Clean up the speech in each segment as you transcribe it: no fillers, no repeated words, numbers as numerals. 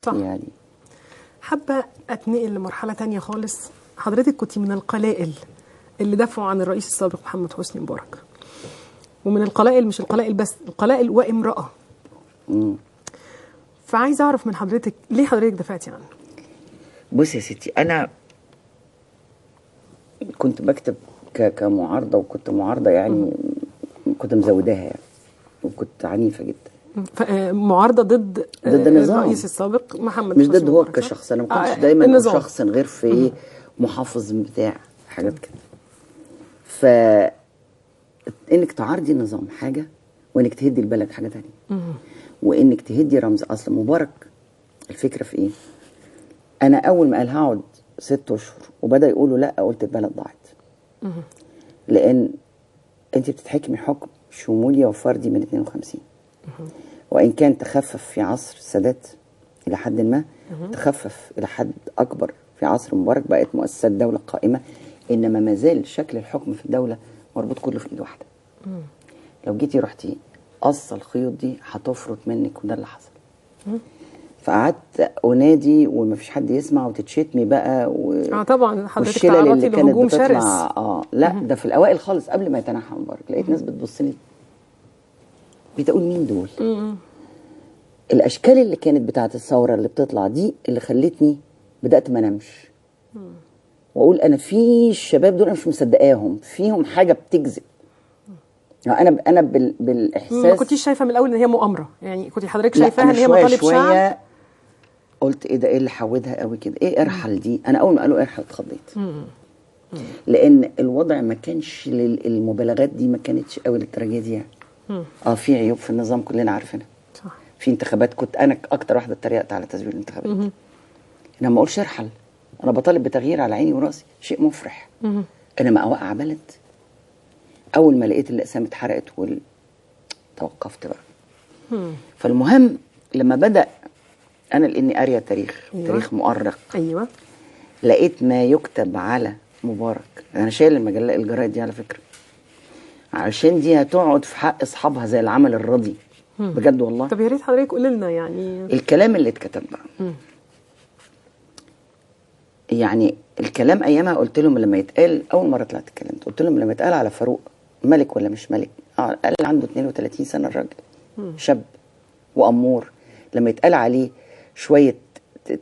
صح. يعني حابة أتنقل لمرحلة تانية خالص. حضرتك كنت من القلائل اللي دافعوا عن الرئيس السابق محمد حسني مبارك، ومن القلائل، مش القلائل بس، القلائل وامرأة. فعايزة أعرف من حضرتك ليه حضرتك دفعتي عنه؟ بصي يا ستي، أنا كنت بكتب كمعارضة، وكنت معارضة يعني كنت مزوداها يعني، وكنت عنيفة جدا. معارضة ضد النظام، الرئيس السابق محمد مش حسني ضد هو مبارك. كشخص. أنا ما كنتش دايما النظام. شخص غير في إيه، محافظ بتاع حاجات كده. فإنك تعارضي النظام حاجة، وإنك تهدي البلد حاجة تانية. وإنك تهدي رمز أصل مبارك. الفكرة في إيه؟ أنا أول ما قال هقعد 6 أشهر وبدأ يقولوا لأ، قلت البلد ضاعت. لأن أنت بتتحكمي حكم شمولي وفردي من 52. وإن كان تخفف في عصر السادات إلى حد ما، تخفف إلى حد أكبر في عصر مبارك، بقت مؤسسات دولة قائمة، إنما ما زال شكل الحكم في الدولة مربوط كله في إيد واحدة. لو جيتي رحتي قصة الخيوط دي هتفرط منك، وده اللي حصل. فقعدت أنادي ومفيش حد يسمع، وتتشتمي بقى طبعا حضرتك والشلل تعرضتي اللي كانت لهجوم بتطلع. لا ده في الأوائل خالص قبل ما يتنحى مبارك، لقيت ناس بتبص لي بتقول مين دول؟ الأشكال اللي كانت بتاعت الثورة اللي بتطلع دي اللي خلتني بدأت ما نمش، وأقول أنا في الشباب دول أنا مش مصدقاهم، فيهم حاجة بتكذب. أنا بالإحساس. ما كنتيش شايفة من الأول إن هي مؤامرة؟ يعني كنت حضرتك شايفاها إن هي شوية مطالب شعب؟ قلت ايه ده، ايه اللي حودها قوي كده، ايه ارحل دي. انا اول ما قالوا ارحل اتخضيت، لان الوضع ما كانش المبالغات دي ما كانتش قوي للدرجه دي يعني. في عيوب في النظام كلنا عارفينها. صح. في انتخابات كنت انا اكتر واحده اتريقت على تزوير الانتخابات. انا ما اقولش ارحل، انا بطالب بتغيير على عيني وراسي، شيء مفرح. انما اوقع بلد، اول ما لقيت الاقسام اتحرقت توقفت بقى. فالمهم لما بدأ أنا لأني قارية تاريخ، تاريخ مؤرق. لقيت ما يكتب على مبارك. أنا شايل المجلة الجرايد دي على فكرة، عشان دي هتقعد في حق أصحابها زي العمل الرضي. بجد والله. طب يا ريت حضرتك قولي لنا يعني الكلام اللي اتكتب بقى. يعني الكلام أيامها قلت لهم لما يتقال، أول مرة طلعت اتكلمت قلت لهم لما يتقال على فاروق ملك ولا مش ملك، قال عنده 32 سنة الراجل، شاب وأمور. لما يتقال عليه شوية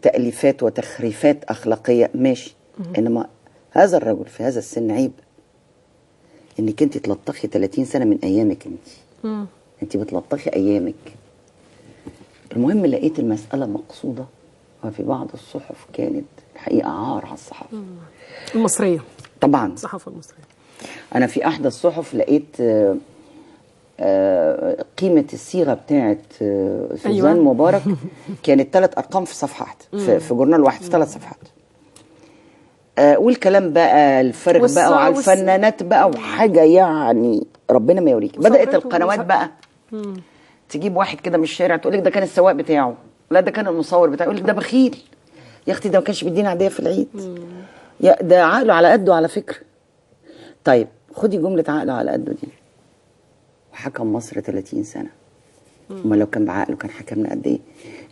تأليفات وتخريفات أخلاقية ماشي، إنما هذا الرجل في هذا السن عيب إنك أنت تلطخي 30 سنة من أيامك. أنت بتلطخي أيامك. المهم لقيت المسألة مقصودة، وفي بعض الصحف كانت الحقيقة عار على الصحافة المصرية. طبعا الصحافة المصرية. أنا في أحدى الصحف لقيت قيمة الصيغة بتاعت سوزان مبارك كانت 3 أرقام في صفحة واحدة، في جورنال واحد في 3 صفحات. والكلام بقى الفرق بقى وعلى الفنانات بقى وحاجة يعني ربنا ما يوريك. بدأت القنوات بقى تجيب واحد كده من الشارع تقول لك ده كان السواق بتاعه، لا ده كان المصور بتاعه، يقول لك ده بخيل يا اختي، ده ما كانش بيدينا عادية في العيد، يا ده عقله على قده على فكرة. طيب خدي جملة عقله على قده دي، وحكم مصر 30 سنة. امال لو كان بعقله كان حكمنا قد ايه؟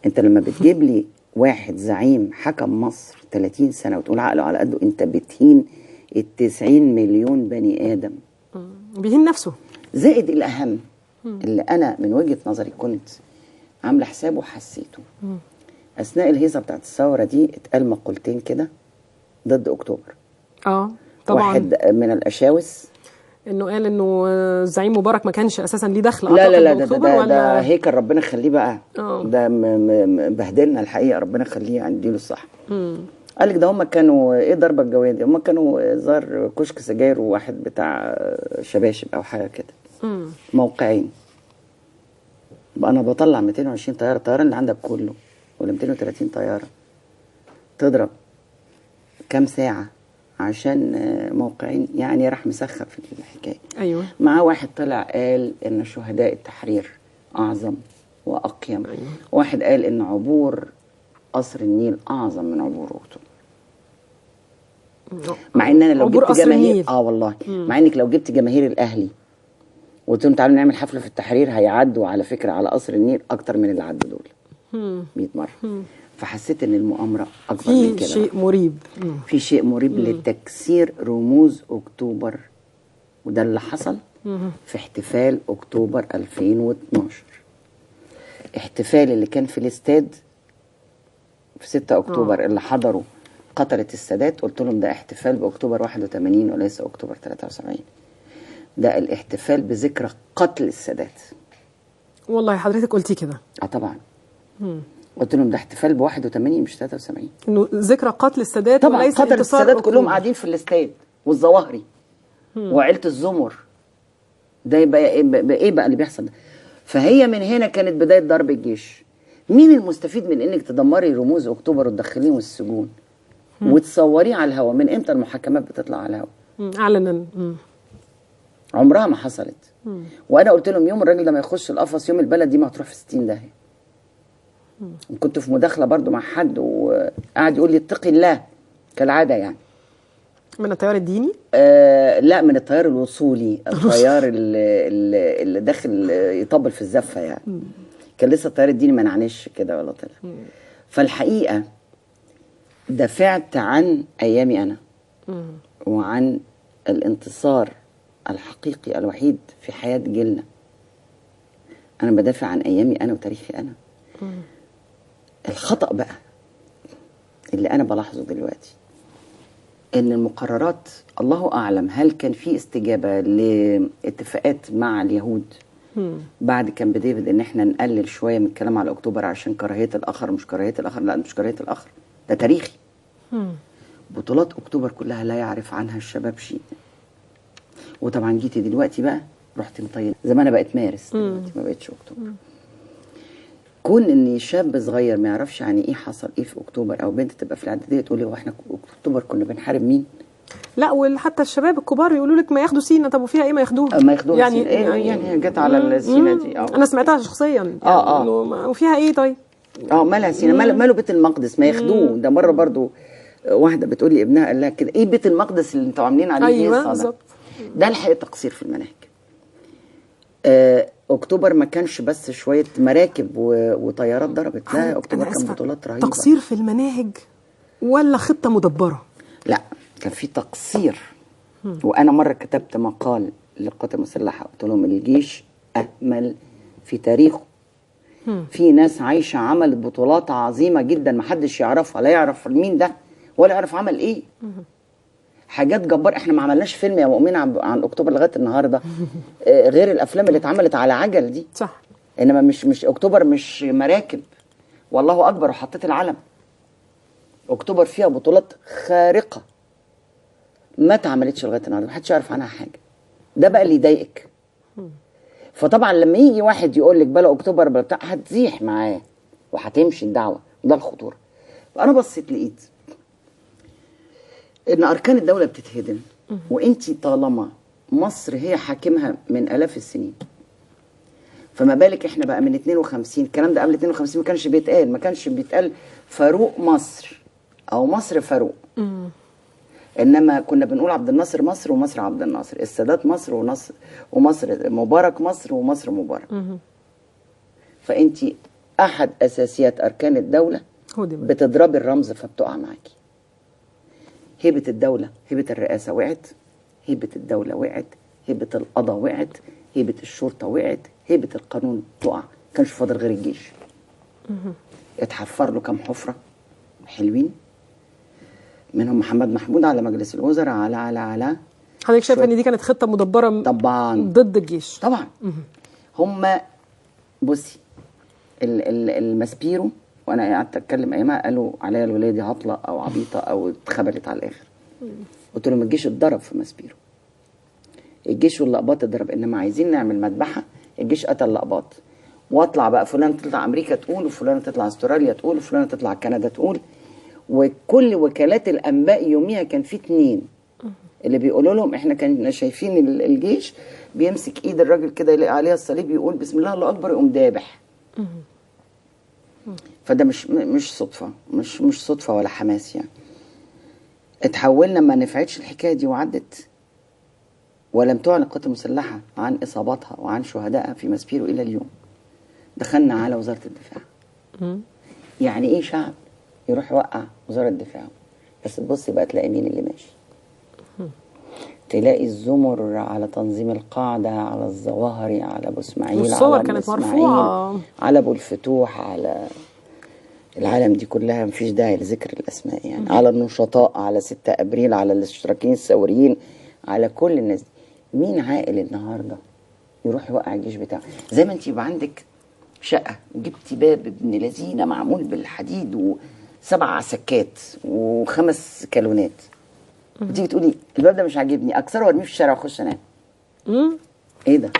انت لما بتجيب لي واحد زعيم حكم مصر 30 سنة وتقول عقله على قده، انت بتهين 90 مليون بني آدم. بيهين نفسه. زائد الأهم اللي أنا من وجهة نظري كنت عاملة حسابه وحسيته. أثناء الهيصة بتاعت الثورة دي اتقال مقولتين كده ضد أكتوبر. طبعا. واحد من الأشاوس انه قال انه الزعيم مبارك ما كانش اساسا ليه دخل. لا ده هيكل ربنا يخليه بقى. ده بهدلنا الحقيقه، ربنا يخليه يديله الصح. قال لك ده هم كانوا ايه ضربه الجويه دي، هم كانوا زار كشك سجاير وواحد بتاع شباشب او حاجه كده. موقعين بقى انا بطلع 220 طياره، الطياره اللي عندك كله ولا 230 طياره تضرب كام ساعه عشان موقعين؟ يعني راح مسخر في الحكايه. مع واحد طلع قال ان شهداء التحرير اعظم واقيم. واحد قال ان عبور قصر النيل اعظم من عبور اكتوبر. مع ان انا لو جبت جماهير والله مع انك لو جبت جماهير الاهلي وقلت لهم تعالوا نعمل حفله في التحرير هيعدوا على فكره على قصر النيل اكتر من اللي عدوا دول 100 مره. فحسيت ان المؤامره اكبر من في كده. شيء مريب. في شيء مريب لتكسير رموز اكتوبر، وده اللي حصل في احتفال اكتوبر 2012. احتفال اللي كان في الاستاد في 6 اكتوبر اللي حضروا قتلة السادات، قلت لهم ده احتفال باكتوبر 81 وليس اكتوبر 73. ده الاحتفال بذكرى قتل السادات. والله حضرتك قلتي كده. طبعا. قلت لهم ده احتفال ب 81 مش 73. انه ذكرى قتل السادات طبعا وليس قتل انتصار السادات أكتوبر. كلهم قاعدين في الاستاد والظواهري وعيلة الزمر. ده يبقى ايه بقى اللي بيحصل ده؟ فهي من هنا كانت بداية ضرب الجيش. مين المستفيد من انك تدمري رموز اكتوبر وتدخليهم السجون وتصوريه على الهواء؟ من امتى المحاكمات بتطلع على الهواء؟ اعلنا. عمرها ما حصلت. وانا قلت لهم يوم الراجل ده ما يخش القفص، يوم البلد دي ما هتروح في 60 داهيه. كنت في مداخله برضو مع حد وقعد يقول لي اتقي الله كالعاده يعني. من التيار الديني؟ لا، من التيار الوصولي، التيار اللي داخل يطبل في الزفه يعني. كان لسه التيار الديني ما نعنش كده ولا طلع. فالحقيقه دافعت عن ايامي انا وعن الانتصار الحقيقي الوحيد في حياه جيلنا. انا بدافع عن ايامي انا وتاريخي انا. الخطأ بقى اللي انا بلاحظه دلوقتي ان المقررات الله اعلم هل كان في استجابه لاتفاقات مع اليهود بعد كامب ديفيد ان احنا نقلل شويه من الكلام على اكتوبر عشان كراهيه الاخر. مش كراهيه الاخر، لا مش كراهيه الاخر، ده تاريخي. بطولات اكتوبر كلها لا يعرف عنها الشباب شيء. وطبعا جيتي دلوقتي بقى رحت مطير زمان، بقت مارس دلوقتي ما بقتش اكتوبر. كون ان شاب صغير ما يعرفش يعني ايه حصل ايه في اكتوبر، او بنت تبقى في الاعداديه تقول لي هو احنا اكتوبر كنا بنحارب مين؟ لا، وحتى الشباب الكبار يقولوا لك ما ياخدوا سينا. طب وفيها ايه ما ياخدوها؟ ما ياخدوها يعني سينا. يعني هي جت على السينا دي. انا سمعتها شخصيا. وفيها ايه طيب؟ مالها سينا؟ ماله بيت المقدس؟ ما ياخدوه. ده مره برضو واحده بتقول لي ابنها قال لها كده، ايه بيت المقدس اللي انتوا عاملين عليه؟ ايوه بالظبط. ده الحقيقه تقصير في المناهج. اكتوبر ما كانش بس شويه مراكب وطيارات ضربت، لا اكتوبر كان بطولات رهيبه. تقصير في المناهج ولا خطه مدبره؟ لا، كان في تقصير. وانا مره كتبت مقال للقوات المسلحه قلت لهم الجيش اهمل في تاريخه. في ناس عايشه عملت بطولات عظيمه جدا ما حدش يعرفها، لا يعرف مين ده ولا يعرف عمل ايه. حاجات جبار. احنا ما عملناش فيلم يا مؤمنه عن اكتوبر لغايه النهارده غير الافلام اللي اتعملت على عجل دي. صح. انما مش اكتوبر مش مراكب والله اكبر وحطيت العلم. اكتوبر فيها بطولات خارقه ما اتعملتش لغايه النهارده، محدش يعرف عنها حاجه. ده بقى اللي يضايقك. فطبعا لما يجي واحد يقول لك بلا اكتوبر بلا بتاع، هتزيح معاه وهتمشي الدعوه، وده الخطوره. فانا بصيت لقيت ان اركان الدوله بتتهدم، وانتي طالما مصر هي حاكمها من الاف السنين، فما بالك احنا بقى من 52. الكلام ده قبل 52 ما كانش بيتقال فاروق مصر او مصر فاروق. انما كنا بنقول عبد الناصر مصر ومصر عبد الناصر، السادات مصر ومصر مبارك مصر ومصر مبارك. فانتي احد اساسيات اركان الدوله بتضربي الرمز فبتقع معاكي. هيبه الدوله، هيبه الرئاسه وقعت، هيبه الدوله وقعت، هيبه القضاء وقعت، هيبه الشرطه وقعت، هيبه القانون تقع. كانش فاضل غير الجيش. اتحفر له كام حفره حلوين، منهم محمد محمود على مجلس الوزراء على حضرتك شايفه ان دي كانت خطه مدبره طبعا ضد الجيش؟ طبعا. هم بصي المسبيرو، وانا قعدت اتكلم ايامها قالوا عليا الولايه دي هطله او عبيطه او اتخبلت على الاخر. قلت لهم الجيش اتضرب في مسبيرو، الجيش واللقباط اتضرب. انما عايزين نعمل مذبحه، الجيش قتل لقباط. واطلع بقى فلان تطلع امريكا تقول، وفلان تطلع استراليا تقول، وفلان تطلع كندا تقول. وكل وكالات الانباء يوميها كان في 2 اللي بيقولوا لهم احنا كنا شايفين الجيش بيمسك ايد الراجل كده يلاقي عليها الصليب يقول بسم الله الله اكبر يقوم دابح. فده مش صدفه، مش صدفه ولا حماس يعني. اتحولنا ما نفعتش الحكايه دي وعدت، ولم تعلن القوات المسلحه عن اصاباتها وعن شهدائها في مسبيرو الى اليوم. دخلنا على وزاره الدفاع. يعني ايه شعب يروح يوقع وزاره الدفاع. بس تبصي بقى تلاقي مين اللي ماشي. تلاقي الزمر على تنظيم القاعده، على الظواهري، على ابو اسماعيل، والصور على كانت إسماعيل، مرفوعة. على ابو الفتوح، على العالم دي كلها، مفيش داعي لذكر الاسماء يعني. على النشطاء، على 6 ابريل، على الاشتراكيين الثوريين، على كل الناس دي. مين عاقل النهارده يروح يوقع الجيش بتاعه؟ زي ما انت يبقى عندك شقه وجبتي باب ابن لذينه معمول بالحديد و7 عسكات و5 كالونات، وتيجي تقولي الباب ده مش عاجبني، اكسره وارميه في الشارع واخش انام. ايه ده؟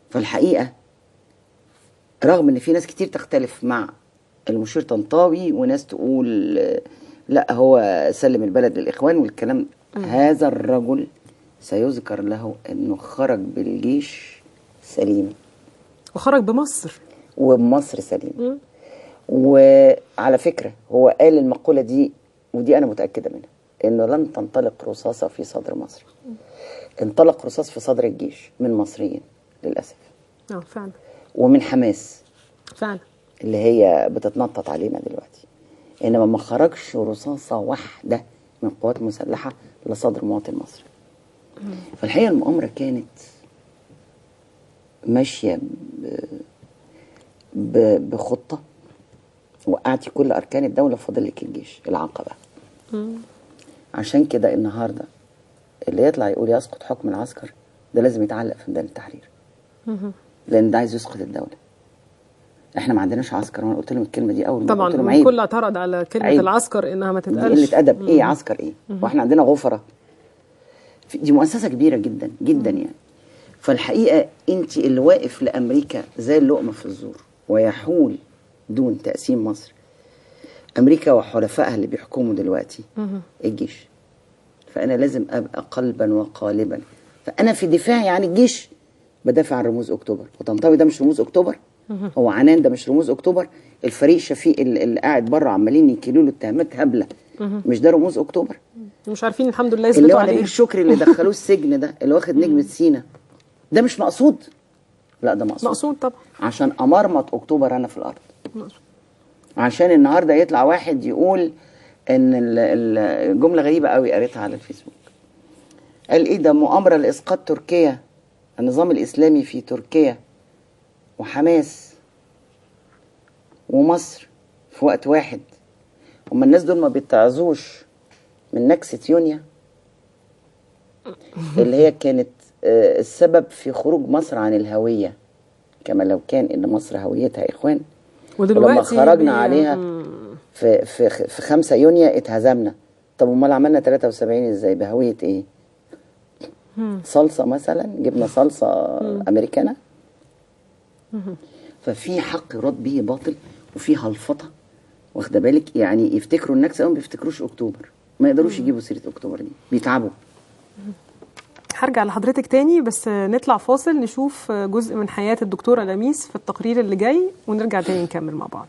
فالحقيقه رغم ان في ناس كتير تختلف مع المشير طنطاوي، وناس تقول لا هو سلم البلد للاخوان والكلام، هذا الرجل سيذكر له انه خرج بالجيش سليم، وخرج بمصر، وبمصر سليم. وعلى فكره هو قال المقوله دي، ودي انا متاكده منها، انه لن تنطلق رصاصه في صدر مصر. انطلق رصاص في صدر الجيش من مصريين للاسف. فعلا. ومن حماس فعلا. اللي هي بتتنطط علينا دلوقتي. انما ما خرجش رصاصه واحده من قوات مسلحه لصدر مواطن مصري. فالحقيقه المؤامره كانت ماشيه بخطه، وقعتي كل اركان الدوله، فاضل لك الجيش العقبه. عشان كده النهارده اللي يطلع يقول يسقط حكم العسكر ده لازم يتعلق في ميدان التحرير، لان ده عايز يسقط الدوله. احنا ما عندناش عسكر، وانا قلت لهم الكلمه دي اول ما طبعا، قلت لهم عيب. الكل اعترض على كلمه عيب. العسكر انها ما دي تتقالش. قله ادب. ايه عسكر ايه؟ واحنا عندنا غفره. دي مؤسسه كبيره جدا جدا يعني. فالحقيقه انت اللي واقف لامريكا زي اللقمه في الزور ويحول دون تقسيم مصر. امريكا وحلفائها اللي بيحكموا دلوقتي الجيش. فانا لازم ابقى قلبا وقالبا. فانا في دفاعي عن الجيش بدافع عن رموز اكتوبر. وطنطاوي ده مش رموز اكتوبر، هو عنان ده مش رموز اكتوبر، الفريق شفيق اللي قاعد بره عمالين يكيلوا له اتهامات هبله، مش ده رموز اكتوبر؟ مش عارفين الحمد لله اللي يثبتوا هو عليه. نبيل شكري اللي دخلوه السجن ده، اللي واخد نجمه سينا، ده مش مقصود؟ لا ده مقصود. مقصود طبعا، عشان امرمط اكتوبر انا في الارض. مقصود. عشان النهارده يطلع واحد يقول ان الجمله غريبه قوي قريتها على الفيسبوك، قال ايه ده مؤامره لاسقاط تركيا، النظام الاسلامي في تركيا وحماس ومصر في وقت واحد. هما الناس دول ما بيتعظوش من نكسة يونيو اللي هي كانت السبب في خروج مصر عن الهوية، كما لو كان ان مصر هويتها اخوان، ولما خرجنا عليها في 5 يونيو اتهزمنا. طب امال عملنا 73 ازاي؟ بهوية ايه؟ صلصة مثلا، جبنا صلصة امريكانة. ففي حق يراد به باطل، وفي هلفطة، واخده بالك؟ يعني يفتكروا النكسة ما بيفتكروش اكتوبر، ما يقدروش يجيبوا سيرة اكتوبر دي، بيتعبوا. هرجع لحضرتك تاني، بس نطلع فاصل نشوف جزء من حياة الدكتورة لميس في التقرير اللي جاي، ونرجع تاني نكمل مع بعض.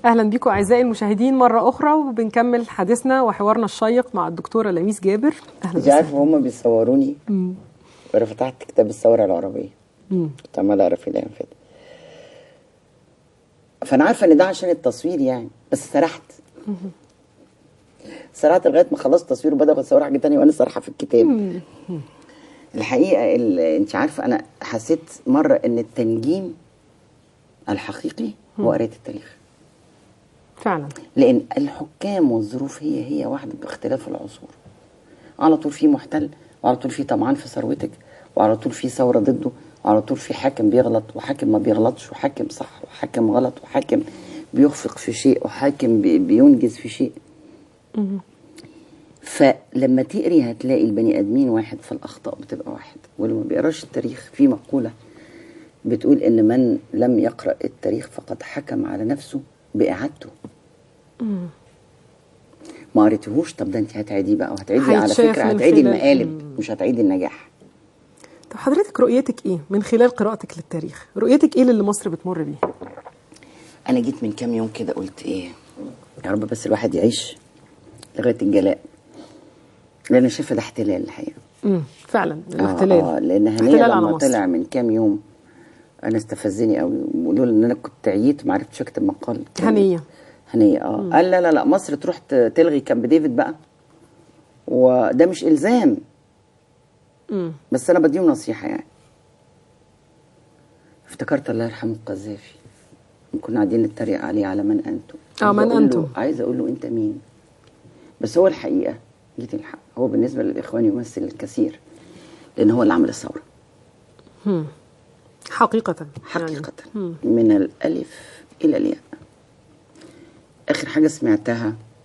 اهلا بكم اعزائي المشاهدين مره اخرى، وبنكمل حديثنا وحوارنا الشيق مع الدكتوره لميس جابر. اهلا مش عارفه هم بيصوروني وانا فتحت كتاب الثوره العربيه كنت عمال اقرا فيه الايام اللي فاتت، فانا عارفه ان ده عشان التصوير يعني، بس سرحت لغايه ما خلصت تصوير وبدأوا يصوروا حاجه تانية وانا سارحه في الكتاب. الحقيقه انت عارفه انا حسيت مره ان التنجيم الحقيقي هو قرايه التاريخ فعلا، لان الحكام والظروف هي واحده باختلاف العصور. على طول في محتل، وعلى طول في طمعان في ثروتك، وعلى طول في ثوره ضده، وعلى طول في حاكم بيغلط وحاكم ما بيغلطش، وحاكم صح وحاكم غلط، وحاكم بيخفق في شيء وحاكم بينجز في شيء. فلما تقري هتلاقي البني ادمين واحد، في الاخطاء بتبقى واحد. واللي ما بيقراش التاريخ، في مقوله بتقول ان من لم يقرأ التاريخ فقد حكم على نفسه باعادته. ما قريتهوش، طب ده انت هتعيديه بقى، وهتعيدي على فكره هتعيدي المقالب مش هتعيدي النجاح. طب حضرتك رؤيتك ايه من خلال قراءتك للتاريخ؟ رؤيتك ايه للي مصر بتمر بيه؟ انا جيت من كام يوم كده قلت ايه، يا رب بس الواحد يعيش لغايه الجلاء، لان انا شايفه ده احتلال الحقيقه. فعلا الاحتلال. لان هنيه لما طلع من كام يوم انا استفزني قوي، ولولا ان انا كنت عييت ما عرفتش اكتب مقال. هنيه قال لا مصر تروح تلغي كامب ديفيد بقى، وده مش الزام. بس انا بديهم نصيحه يعني. افتكرت الله يرحمه القذافي، كنا قاعدين نتريق عليه على من انتم. من انتم، عايز اقول له انت مين؟ بس هو الحقيقه جيت الحق، هو بالنسبه للاخوان يمثل الكثير، لان هو اللي عمل الثوره. حقيقه يعني. من الالف الى الياء. اخر حاجه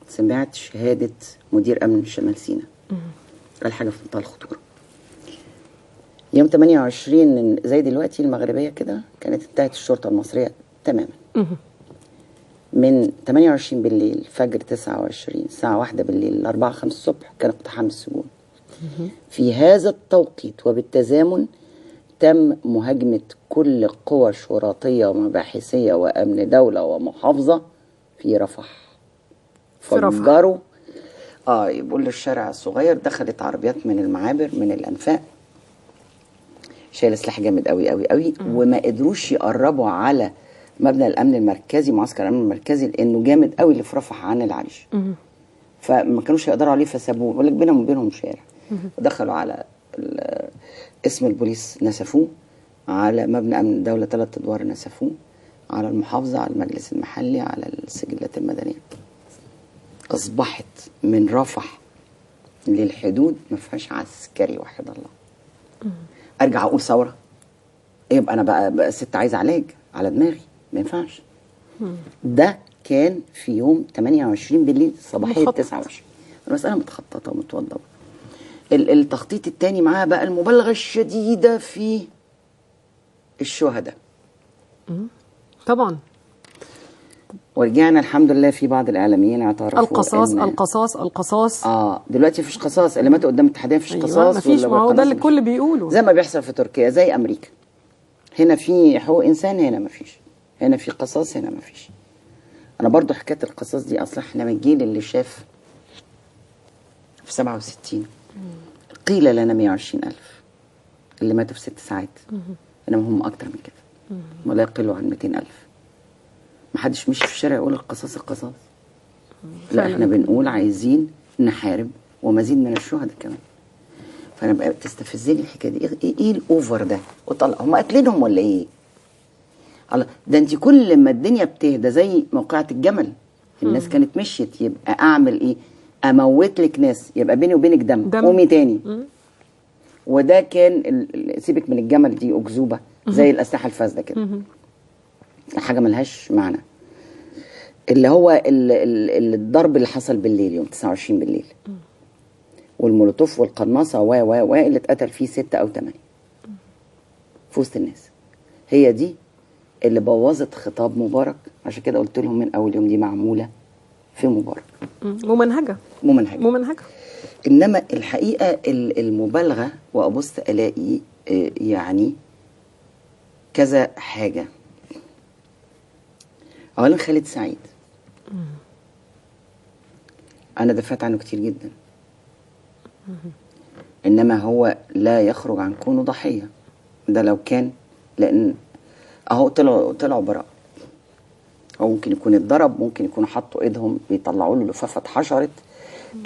سمعت شهاده مدير امن شمال سيناء، قال حاجه في منتهى الخطوره. يوم 28 زي دلوقتي المغربيه كده كانت انتهت الشرطه المصريه تماما. من 28 بالليل فجر 29 الساعه 1 بالليل ل 4-5 الصبح كان اقتحام السجون. في هذا التوقيت وبالتزامن تم مهاجمه كل قوى شرطيه ومباحثيه وامن دوله ومحافظه في رفح. فجروا يقول الشارع الصغير، دخلت عربيات من المعابر من الانفاق شايله سلاح جامد قوي قوي قوي، وما قدروش يقربوا على مبنى الامن المركزي، معسكر الامن المركزي، لانه جامد قوي اللي في رفح عن العريش. فما كانوش يقدروا عليه فسابوه، يقول لك بينهم وبينهم شارع. ودخلوا على اسم البوليس نسفوه، على مبنى امن الدوله 3 ادوار نسفوه، على المحافظه، على المجلس المحلي، على السجلات المدنيه. اصبحت من رفح للحدود ما فيهاش عسكري وحد الله. ارجع اقول ثوره، يبقى انا بقى ست عايزه علاج على دماغي، ما ينفعش. ده كان في يوم 28 بالليل صباحيه 29. المساله متخططه ومتوضبه. التخطيط الثاني معاها بقى المبالغه الشديده في الشهداء. طبعا. ورجعنا الحمد لله في بعض الاعلاميين اعترفوا القصاص دلوقتي مفيش قصاص. اللي ماتوا قدام الاتحاديه مفيش قصاص. مفيش، ما هو ده اللي الكل بيقوله، زي ما بيحصل في تركيا زي امريكا. هنا في حقوق انسان، هنا مفيش. هنا في قصاص، هنا مفيش. انا برضو حكايه القصاص دي اصلا احنا من الجيل اللي شاف في 67 قيل لنا 120,000 اللي ماتوا في 6 ساعات، انما هم اكتر من كده ولا يقلوا عن 200,000. محدش مشي في الشارع يقول القصاص لا، احنا بنقول عايزين نحارب ومزيد من الشهداء كمان. فانا بقى تستفزني الحكايه دي، ايه الاوفر ده؟ وطلع هم قاتلينهم ولا ايه؟ الله، ده انت كل ما الدنيا بتهدى زي موقعة الجمل، الناس كانت مشيت، يبقى اعمل ايه؟ اموت لك ناس، يبقى بيني وبينك دم. قومي تاني. وده كان سيبك من الجمل، دي اكذوبه زي الاسلحه الفاسده كده، حاجه ملهاش معنى. اللي هو الضرب اللي حصل بالليل يوم 29 بالليل، والمولوتوف والقناصه و اللي اتقتل فيه 6 أو 8 في وسط الناس، هي دي اللي بوظت خطاب مبارك. عشان كده قلت لهم من اول يوم دي معموله في مبارك، ممنهجه. انما الحقيقه المبالغه، وابص الاقي يعني كذا حاجه. اولا خالد سعيد انا دفعت عنه كتير جدا، انما هو لا يخرج عن كونه ضحيه. ده لو كان، لان اهو طلعوا براء. او ممكن يكون اتضرب، ممكن يكونوا حطوا ايدهم بيطلعوا له لفافه اتحشرت،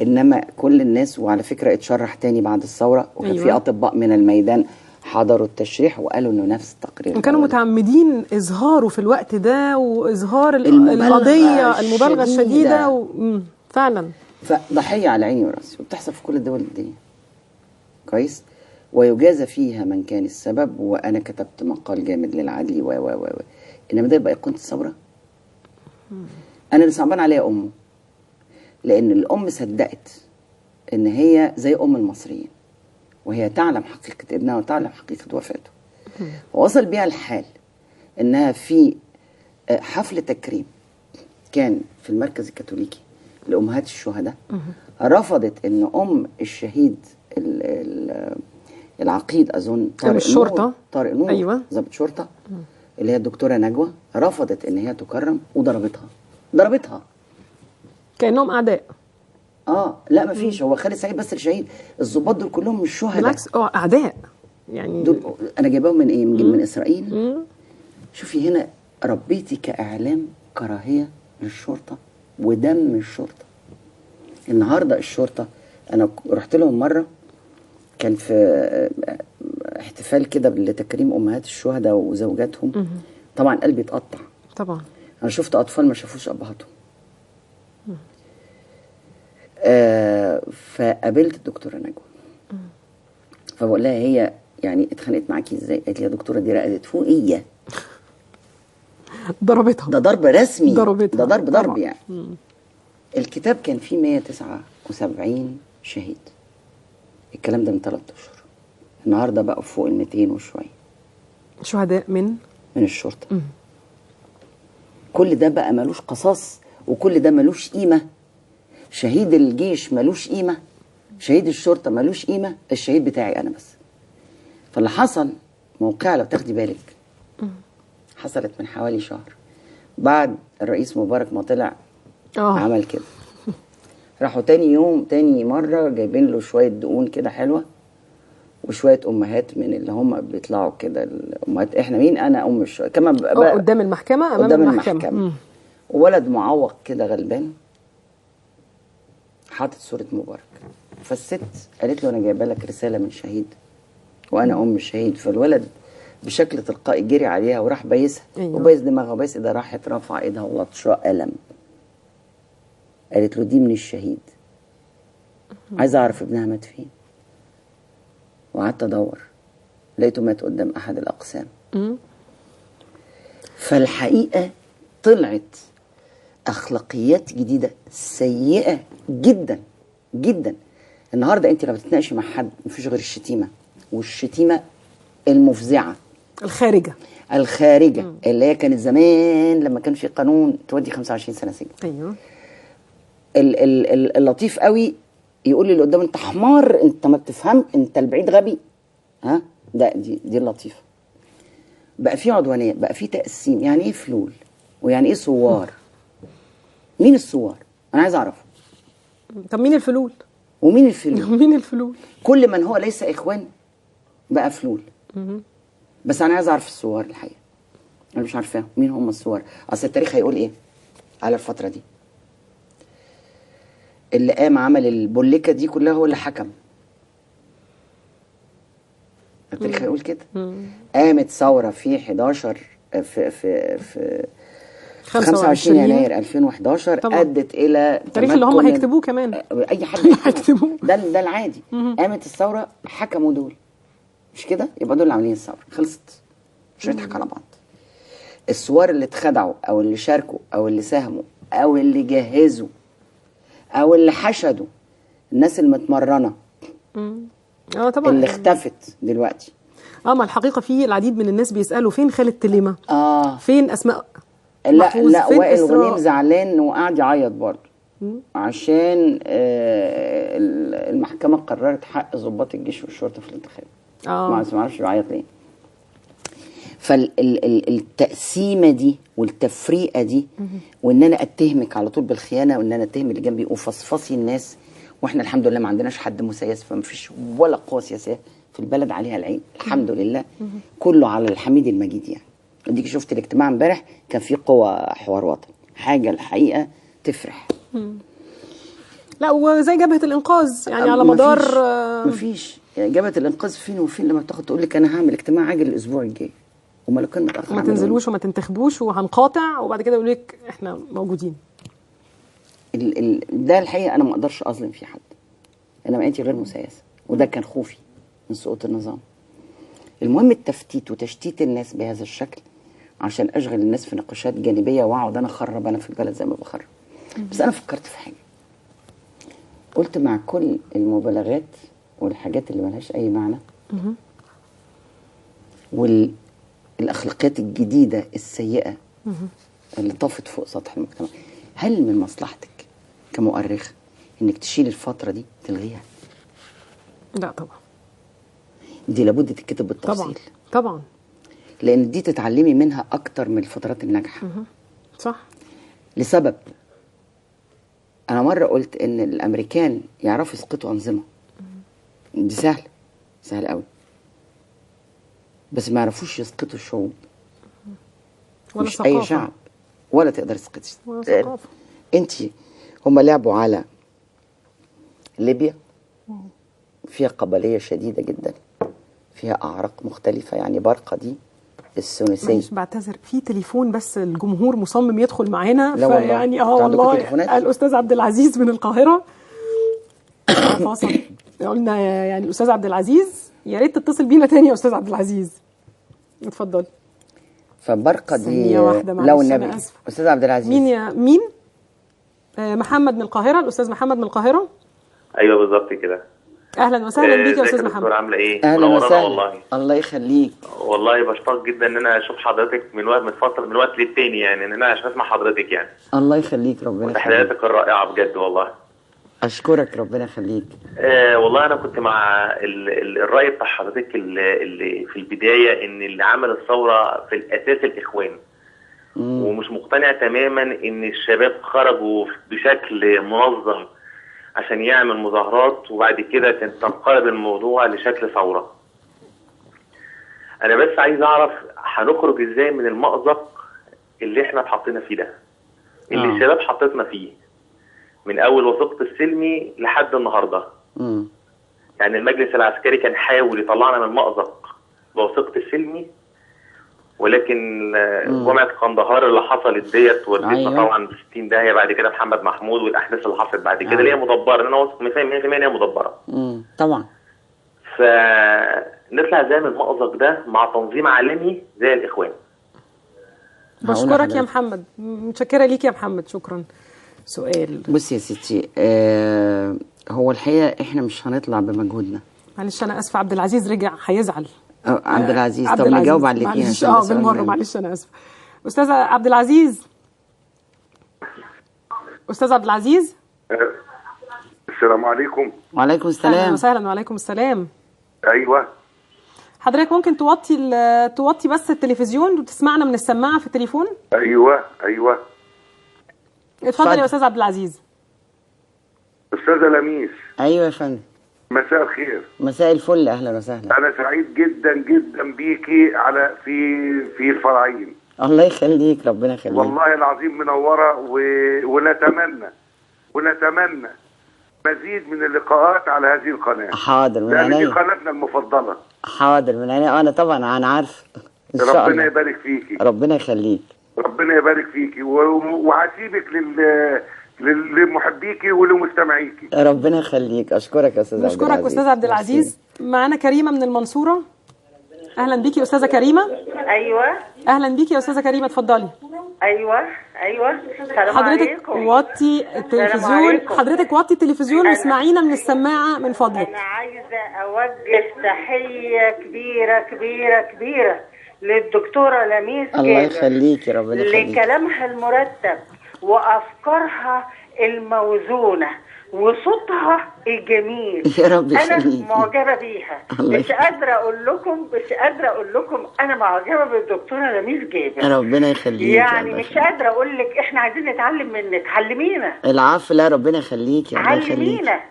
انما كل الناس. وعلى فكره اتشرح تاني بعد الثوره، وكان في اطباء من الميدان حضروا التشريح وقالوا انه نفس التقرير. وكانوا متعمدين اظهاره في الوقت ده، واظهار القضيه المبالغه الشديده فعلا. فضحيه على عيني وراسي، وبتحصل في كل دول الدنيا. كويس. ويجازى فيها من كان السبب. وانا كتبت مقال جامد للعدلي انما ده يبقى ايقونه الثوره. انا اللي صعبان عليا امه، لان الام صدقت ان هي زي ام المصريين، وهي تعلم حقيقه ابنها وتعلم حقيقه وفاته. ووصل بيها الحال انها في حفل تكريم كان في المركز الكاثوليكي لامهات الشهداء، رفضت ان ام الشهيد العقيد اظن طارق نور ايوه ضابط شرطه، اللي هي الدكتوره نجوى، رفضت ان هي تكرم وضربتها كانهم اعداء. لا مفيش. هو خالد سعيد بس الشهيد، الضباط دول كلهم مش شهداء، بالعكس اعداء يعني. دول انا جايباهم من ايه؟ من اسرائيل. شوفي هنا ربيتي كاعلام كراهيه للشرطه ودم الشرطه. النهارده الشرطه، انا رحت لهم مره، كان في احتفال كده لتكريم امهات الشهداء وزوجاتهم. طبعا قلبي اتقطع. طبعا انا شفت اطفال ما شافوش ابهاتهم. فقابلت الدكتوره نجوى، فبقول لها هي يعني اتخانقت معاكي ازاي؟ قالت لي يا دكتوره دي رقدت فوقيه، ضربتها. ده ضرب رسمي، ضربتها. ده ضرب يعني. الكتاب كان فيه 179 شهيد. الكلام ده من 3 اشهر. النهارده بقى فوق ال 200 وشويه شهداء من الشرطه. كل ده بقى ملوش قصاص، وكل ده ملوش قيمه. شهيد الجيش ملوش قيمه، شهيد الشرطه ملوش قيمه، الشهيد بتاعي انا بس. فاللي حصل موقع، لو تاخدي بالك، حصلت من حوالي شهر بعد الرئيس مبارك ما طلع عمل كده. راحوا تاني مرة جايبين له شوية دقون كده حلوة، وشوية أمهات من اللي هم بيطلعوا كده الأمهات. إحنا مين؟ أنا أم الشهداء. كمان بقى قدام المحكمة، أمام قدام المحكمة. وولد معوق كده غلبان حاطط صورة مبارك. فالست قالت له أنا جايبه لك رسالة من شهيد وأنا أم الشهيد. فالولد بشكل تلقائي جري عليها وراح بايسها. وبايس دماغها وبايس ايدها، راحت رافعه ايدها ولطشاه ألم. قالت له دي من الشهيد، عايزه اعرف ابنها مات فين. وقعدت ادور، لقيته مات قدام احد الاقسام. فالحقيقه طلعت اخلاقيات جديده سيئه جدا جدا. النهارده انت لو بتتناقشي مع حد مفيش غير الشتيمه، والشتيمه المفزعه الخارجه اللي هي كانت زمان لما كان في قانون تودي 25 سنه سجن. ايوه. اللطيف قوي يقول لي اللي قدام انت حمار، انت ما بتفهم، انت البعيد غبي. دي اللطيفه. بقى في عدوانيه، بقى في تقسيم. يعني ايه فلول؟ ويعني ايه ثوار؟ مين الثوار؟ انا عايز اعرف. طب مين الفلول؟ ومين الفلول؟ مين الفلول؟ كل من هو ليس اخوان بقى فلول. بس انا عايز اعرف الثوار الحقيقه. انا مش عارفاهم مين هم الثوار. اصل التاريخ هيقول ايه على الفتره دي؟ اللي قام عمل البوليكه دي كلها هو اللي حكم. التاريخ هيقول كده. قامت ثوره في 11 في 25 يناير 2011 طبعا. ادت الى التاريخ اللي هم هيكتبوه كمان، اي حد هيكتبوه. ده العادي. قامت الثوره، حكموا دول، مش كده؟ يبقى دول اللي عاملين الثوره. خلصت، مش هنضحك على بعض. الثوار اللي اتخدعوا او اللي شاركوا او اللي ساهموا او اللي جهزوا او اللي حشدوا، الناس المتمرنه طبعا اللي اختفت دلوقتي. ما الحقيقه في العديد من الناس بيسالوا فين خالد تليمه؟ فين اسماء لا وائل غنيم زعلان وقاعد يعيط برضه عشان المحكمه قررت حق ضباط الجيش والشرطه في الانتخاب. ما اعرفش بيعيط ليه. فالتقسيمه دي والتفريقه دي، وان انا اتهمك على طول بالخيانه، وان انا اتهم اللي جنبي وفصفصي الناس، واحنا الحمد لله ما عندناش حد مسيس، فما فيش ولا قوه سياسيه في البلد عليها العين الحمد لله، كله على الحميد المجيد يعني. اديك شفت الاجتماع امبارح كان فيه قوه حوار وطني، حاجه الحقيقه تفرح. لا وزي جبهه الانقاذ يعني على مدار مفيش يعني جبهه الانقاذ فين وفين لما تاخد تقول لك انا هعمل اجتماع عاجل الاسبوع الجاي، وما لو كان متاخر ما تنزلوش وما تنتخبوش وهنقاطع، وبعد كده يقول لك احنا موجودين. ده الحقيقه انا ما اقدرش اظلم فيه حد، انا مقيتي غير مسيسه، وده كان خوفي من سقوط النظام. المهم التفتيت وتشتيت الناس بهذا الشكل عشان اشغل الناس في نقاشات جانبيه، واقعد انا اخرب انا في البلد زي ما بخرب. بس انا فكرت في حاجه، قلت مع كل المبالغات والحاجات اللي ملهاش اي معنى والاخلاقيات الجديده السيئه اللي طافت فوق سطح المجتمع، هل من مصلحتك كمؤرخ انك تشيل الفتره دي تلغيها؟ لا طبعا، دي لابد تتكتب بالتفصيل. طبعا طبعا، لان دي تتعلمي منها اكتر من الفترات الناجحه. صح. لسبب، انا مره قلت ان الامريكان يعرفوا يسقطوا انظمه، دي سهل قوي، بس ما يعرفوش يسقطوا الشعوب، ولا مش ثقافة. اي شعب ولا تقدر تسقطي. ولا ثقافه. انت هم لعبوا على ليبيا، فيها قبليه شديده جدا، فيها اعراق مختلفه، يعني برقه دي الثنائيه. مش بعتذر في تليفون بس الجمهور مصمم يدخل معانا، لا والله. فيعني والله الاستاذ عبد العزيز من القاهره فاصل. قلنا يعني الاستاذ عبد العزيز يا ريت تتصل بينا تاني يا استاذ عبد العزيز، اتفضل. فبرقه دي لو النبي استاذ عبد العزيز مين محمد من القاهره، الاستاذ محمد من القاهره. ايوه بالظبط كده. اهلا وسهلا بيك يا استاذ محمد. عامله ايه؟ اهلا وسهلا والله. الله يخليك. والله بشتاق جدا ان انا اشوف حضرتك من وقت للتاني، يعني ان انا عشان اسمع حضرتك يعني. الله يخليك، ربنا يخليك. تحليلاتك الرائعه بجد والله. اشكرك، ربنا يخليك. والله انا كنت مع الراي بتاع حضرتك اللي في البدايه، ان اللي عمل الثوره في الاساس الاخوان. ومش مقتنع تماما ان الشباب خرجوا بشكل منظم عشان يعمل مظاهرات وبعد كده تنقلب الموضوع لشكل ثورة. انا بس عايز اعرف هنخرج ازاي من المأزق اللي احنا اتحطينا فيه ده، اللي الشباب حطتنا فيه من اول وثيقة السلمي لحد النهاردة. يعني المجلس العسكري كان حاول يطلعنا من المأزق بوثيقة السلمي، ولكن جمعة قندهار اللي حصلت ديت ودتنا طبعا ب 60 داهية بعد كده محمد محمود، والاحداث اللي حصلت بعد كده اللي هي مدبرة، انا واثق 100% ان هي مدبرة. طبعا. فنطلع زي من المأزق ده مع تنظيم عالمي زي الاخوان. بشكرك يا محمد، متشكرة ليك يا محمد، شكرا. سؤال. بصي يا ستي، هو الحقيقة احنا مش هنطلع بمجهودنا. معلش انا اسفة، عبد العزيز رجع هيزعل. عبد العزيز، طب نجاوب على اللي فيها بالمره. معلش انا اسفه. استاذ عبد العزيز، استاذ عبد العزيز. السلام عليكم. وعليكم السلام. اهلا وسهلا. وعليكم السلام. ايوه حضرتك ممكن توطي بس التلفزيون وتسمعنا من السماعه في التليفون؟ ايوه اتفضل يا استاذ عبد العزيز. استاذه لميس. ايوه يا فندم. مساء الخير. مساء الفل، اهلا وسهلا. انا سعيد جدا جدا بيكي على في الفرعين. الله يخليك، ربنا يخليك. والله العظيم منوره ونتمنى مزيد من اللقاءات على هذه القناه. حاضر، من عينيا. لان دي قناتنا المفضله. حاضر، من عينيا. انا طبعا انا عارف. ان شاء الله. ربنا يبارك فيكي. ربنا يخليك. ربنا يبارك فيكي وهسيبك لمحبيكي ولمستمعيكي. ربنا يخليك. اشكرك يا استاذ عبد العزيز. اشكرك استاذ عبد العزيز. معانا كريمه من المنصوره. اهلا بيكي يا استاذه كريمه. ايوه اهلا بيكي يا استاذه كريمه، اتفضلي. ايوه السلام حضرتك وطي التلفزيون، حضرتك وطي التلفزيون واسمعينا من السماعه من فضلك. انا عايزه اوجه تحيه كبيره كبيره كبيره للدكتوره لميس. الله يخليكي، ربنا يخليكي. لكلامها المرتب وافكارها الموزونه وصوتها الجميل. يا رب انا يخليكي. معجبه بيها. مش قادره اقول لكم انا معجبه بالدكتوره لميس جابر. ربنا يخليكي. يعني مش قادره اقول لك احنا عايزين نتعلم منك. علمينا. العفو، لا ربنا يخليكي.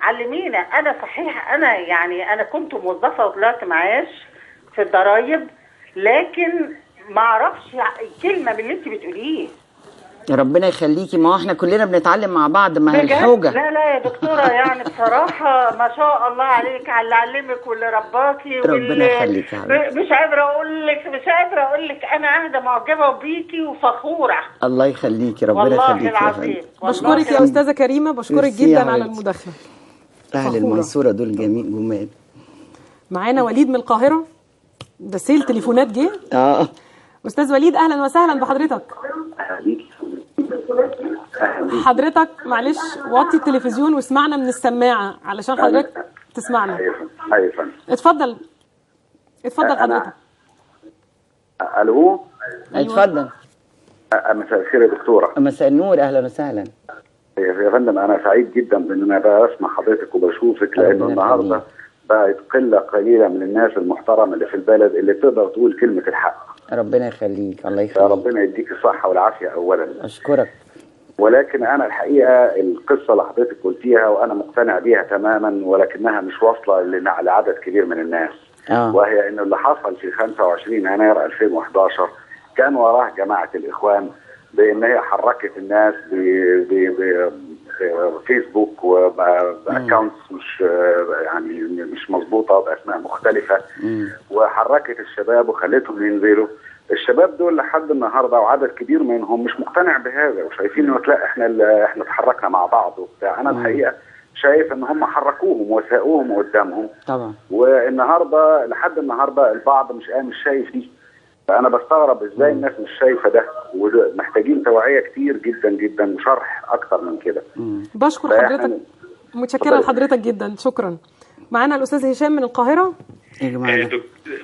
علمينا. انا صحيح انا كنت موظفه وطلعت معاش في الضرايب، لكن ما اعرفش كلمه من اللي انت بتقوليه. ربنا يخليكي. ما هو احنا كلنا بنتعلم مع بعض، ما هي بجد؟ الحوجه. لا يا دكتوره، يعني بصراحه ما شاء الله عليك على اللي علمك واللي رباكي ربنا يخليكي يا حبيبتي. مش قادره اقول لك انا قاعده معجبه بيكي وفخوره. الله يخليكي. ربنا والله يخليكي يا العظيم. فندم. بشكرك يا استاذه كريمه، بشكرك ميرسي يا جدا على حبيبتي. المداخله. اهل فخورة. المنصوره دول جمال. معانا وليد من القاهره، ده سيل تليفونات جه. استاذ وليد اهلا وسهلا بحضرتك. حضرتك معلش وطي التلفزيون واسمعنا من السماعه علشان حضرتك تسمعنا. ايوه فندم. اتفضل حضرتك. الو. اتفضل. مساء الخير يا دكتوره. مساء النور، اهلا وسهلا. يا فندم انا سعيد جدا بان انا بسمع حضرتك وبشوفك، لانه النهارده بقت قله قليله من الناس المحترمه اللي في البلد اللي تقدر تقول كلمه الحق. ربنا يخليك. الله يخليك. ربنا يديك الصحه والعافيه اولا. اشكرك. ولكن انا الحقيقه القصه اللي حضرتك قلتيها وانا مقتنع بيها تماما، ولكنها مش واصله لعدد كبير من الناس. وهي انه اللي حصل في 25 يناير 2011 كان وراه جماعه الاخوان، بان هي حركت الناس بفيسبوك وباكونتس مش مظبوطه باسماء مختلفه، وحركت الشباب وخلتهم ينزلوا. الشباب دول لحد النهارده وعدد كبير منهم مش مقتنع بهذا، وشايفين انه لا احنا اتحركنا مع بعض وبتاع. انا الحقيقه شايف ان هم حركوهم وساقوهم قدامهم طبعا. والنهارده لحد النهارده البعض مش شايف دي. فانا بستغرب ازاي الناس مش شايفه ده، ومحتاجين توعيه كتير جدا جدا وشرح اكتر من كده. بشكر حضرتك، متشكره لحضرتك جدا، شكرا. معانا الاستاذ هشام من القاهره. يا جماعه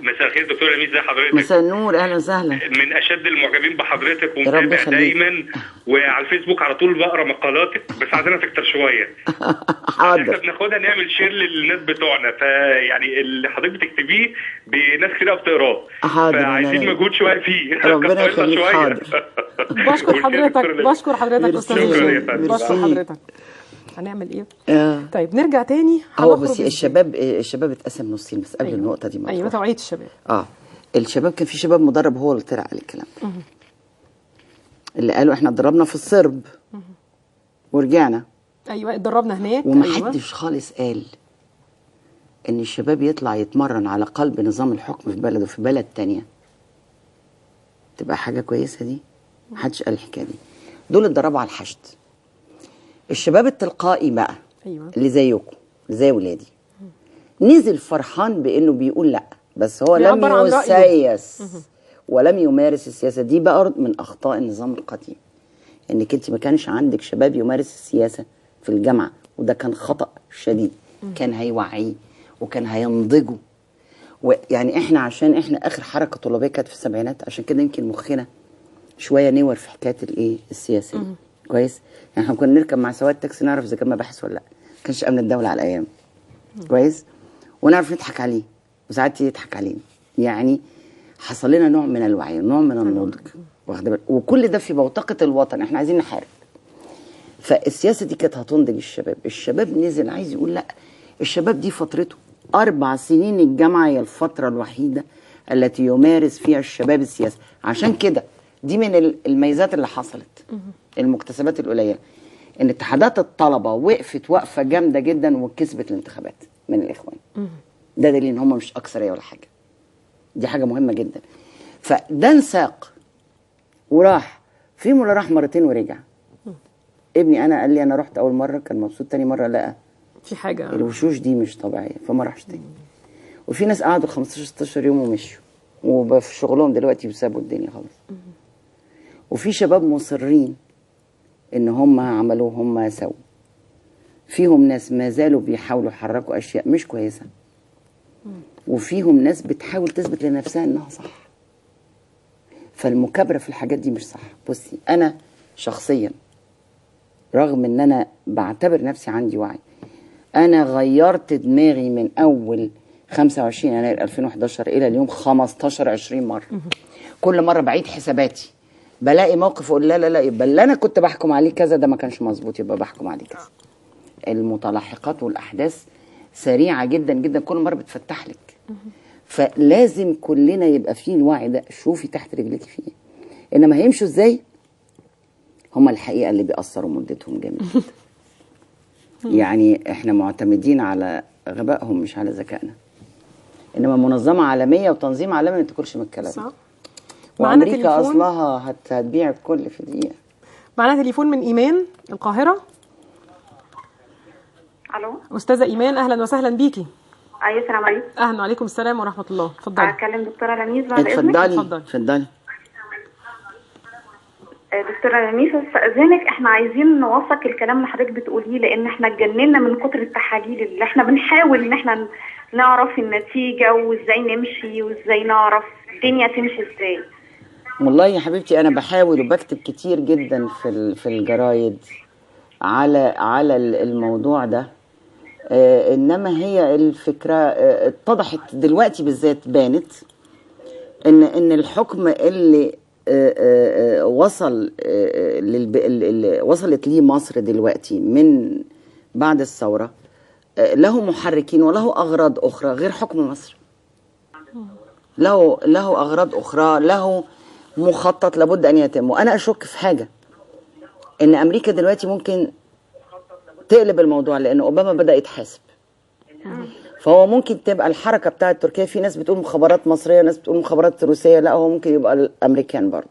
مساء الخير دكتوره لميس، ازي حضرتك؟ مساء النور، اهلا وسهلا. من اشد المعجبين بحضرتك ومتابع دايما، وعلى الفيسبوك على طول بقرا مقالاتك، بس عايزينها تكتر شويه. حاضر. احنا بناخدها نعمل شير للناس بتوعنا، فيعني اللي حضرتك بتكتبيه بناس كتير بتقراه، فعايزين مجهود شويه فيه. ربنا يخليك. حاضر. بشكر حضرتك استاذ هشام، بشكر حضرتك. هنعمل ايه؟ طيب نرجع تاني. هو بصي الشباب اتقسم نصين بس قبل النقطه دي. ايوه توعيه الشباب. الشباب كان في شباب مدرب هو اللي طلع على الكلام اللي قالوا احنا اتدربنا في الصرب ورجعنا. ايوه اتدربنا هناك. ومحدش خالص قال ان الشباب يطلع يتمرن على قلب نظام الحكم في بلده في بلد تانية تبقى حاجه كويسه. دي محدش قال الحكايه دي. دول اتدربوا على الحشد. الشباب التلقائي بقى اللي زيكم زي ولادي نزل فرحان بانه بيقول لا، بس هو لم يسيس ولم يمارس السياسه. دي بقى من اخطاء النظام القديم، انك انت ما كانش عندك شباب يمارس السياسه في الجامعه، وده كان خطا شديد. كان هيوعيه وكان هينضجه. ويعني احنا عشان احنا اخر حركه طلابيه كانت في السبعينات، عشان كده يمكن مخنا شويه نور في حكايه السياسه. كويس. يعني احنا كنا نركب مع سواق التاكسي نعرف اذا كان مباحث ولا لا. ما كانش امن الدوله على الايام. كويس. ونعرف نضحك عليه وساعات يضحك علينا. يعني حصل لنا نوع من الوعي، نوع من النضج، واخد بالك؟ وكل ده في بوتقه الوطن. احنا عايزين نحارب. فالسياسه دي كانت هتنضج الشباب. الشباب نزل عايز يقول لا، الشباب دي فترته 4 سنين الجامعه هي الفتره الوحيده التي يمارس فيها الشباب السياسه. عشان كده دي من الميزات اللي حصلت، المكتسبات القليله، ان اتحادات الطلبه وقفت وقفه جامده جدا وكسبت الانتخابات من الاخوان. ده دليل ان هم مش اكثريه ولا حاجه. دي حاجه مهمه جدا. فده انساق وراح. في اللي راح مرتين ورجع. ابني انا قال لي انا رحت اول مره كان مبسوط، تاني مره لقى في حاجه الوشوش دي مش طبيعيه فما راحش تاني. وفي ناس قعدوا 15 16 يوم ومشوا وفي شغلهم دلوقتي وسابوا الدنيا خالص. وفي شباب مصرين ان هم عملوا هم سووا. فيهم ناس ما زالوا بيحاولوا يحركوا اشياء مش كويسه، وفيهم ناس بتحاول تثبت لنفسها انها صح. فالمكابره في الحاجات دي مش صح. بصي انا شخصيا رغم ان انا بعتبر نفسي عندي وعي، انا غيرت دماغي من اول 25 يناير 2011 الى اليوم 15-20 مره. كل مره بعيد حساباتي، بلاقي موقف اقول لا لا لا، يبقى اللي انا كنت بحكم عليه كذا ده ما كانش مظبوط، يبقى بحكم عليه كذا. المتلاحقات والاحداث سريعه جدا جدا، كل مره بتفتح لك. فلازم كلنا يبقى فيه الوعي ده. شوفي تحت رجلك فيه، انما هيمشوا ازاي هم الحقيقه اللي بيأثروا مدتهم جامد. يعني احنا معتمدين على غبائهم مش على ذكائنا. انما منظمه عالميه وتنظيم عالمي ما تاكلش من الكلام. صح. وامريكا اصلها هتبيع الكل في دقيقه. معانا تليفون من ايمان القاهره. الو استاذه ايمان، اهلا وسهلا بيكي. ايوه السلام عليكم. اهلا وعليكم السلام ورحمه الله. اتفضلي. اكلم دكتوره لميس بعد اذنك؟ اتفضلي. دكتوره لميس استاذنك، احنا عايزين نوثق الكلام اللي حضرتك بتقوليه، لان احنا اتجننا من كتر التحاليل اللي احنا بنحاول ان احنا نعرف النتيجه وازاي نمشي وازاي نعرف الدنيا تمشي ازاي. والله يا حبيبتي انا بحاول وبكتب كتير جدا في الجرايد على الموضوع ده. انما هي الفكره اتضحت دلوقتي بالذات، بانت ان الحكم اللي وصلت ليه مصر دلوقتي من بعد الثوره له محركين وله اغراض اخرى غير حكم مصر. له اغراض اخرى، له مخطط لابد ان يتم. وانا اشك في حاجه، ان امريكا دلوقتي ممكن تقلب الموضوع، لان اوباما بدا يتحاسب. فهو ممكن تبقى الحركه بتاعت تركيا، في ناس بتقول مخابرات مصريه وناس بتقول مخابرات روسيه، لا هو ممكن يبقى الامريكان برضه،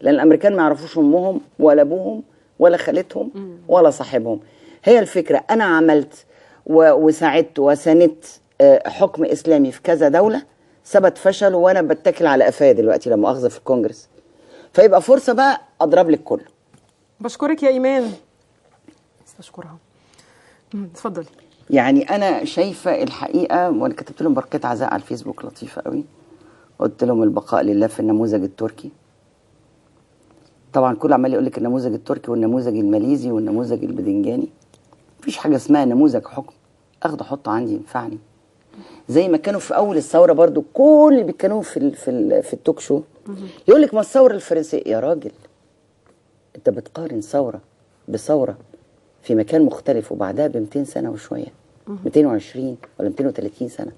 لان الامريكان ما يعرفوش امهم ولا ابوهم ولا خالتهم ولا صاحبهم. هي الفكره انا عملت وساعدت وساندت حكم اسلامي في كذا دوله، ثبت فشل وانا بتكل على قفايا دلوقتي لما اخذ في الكونجرس، فيبقى فرصه بقى اضرب لك كله. بشكرك يا ايمان. استشكرها. اتفضلي. يعني انا شايفه الحقيقه، وانا كتبت لهم بركات عزاء على الفيسبوك لطيفه قوي، قلت لهم البقاء لله في النموذج التركي. طبعا كل عمال يقول لك النموذج التركي والنموذج الماليزي والنموذج البدنجاني. مفيش حاجه اسمها نموذج حكم اخده احطه عندي ينفعني. زي ما كانوا في اول الثوره برضو كل اللي بيتكلموا في التوك شو يقول لك ما الثوره الفرنسيه. يا راجل انت بتقارن ثوره بثوره في مكان مختلف وبعدها ب 200 سنه وشويه، 220 ولا 230 سنه.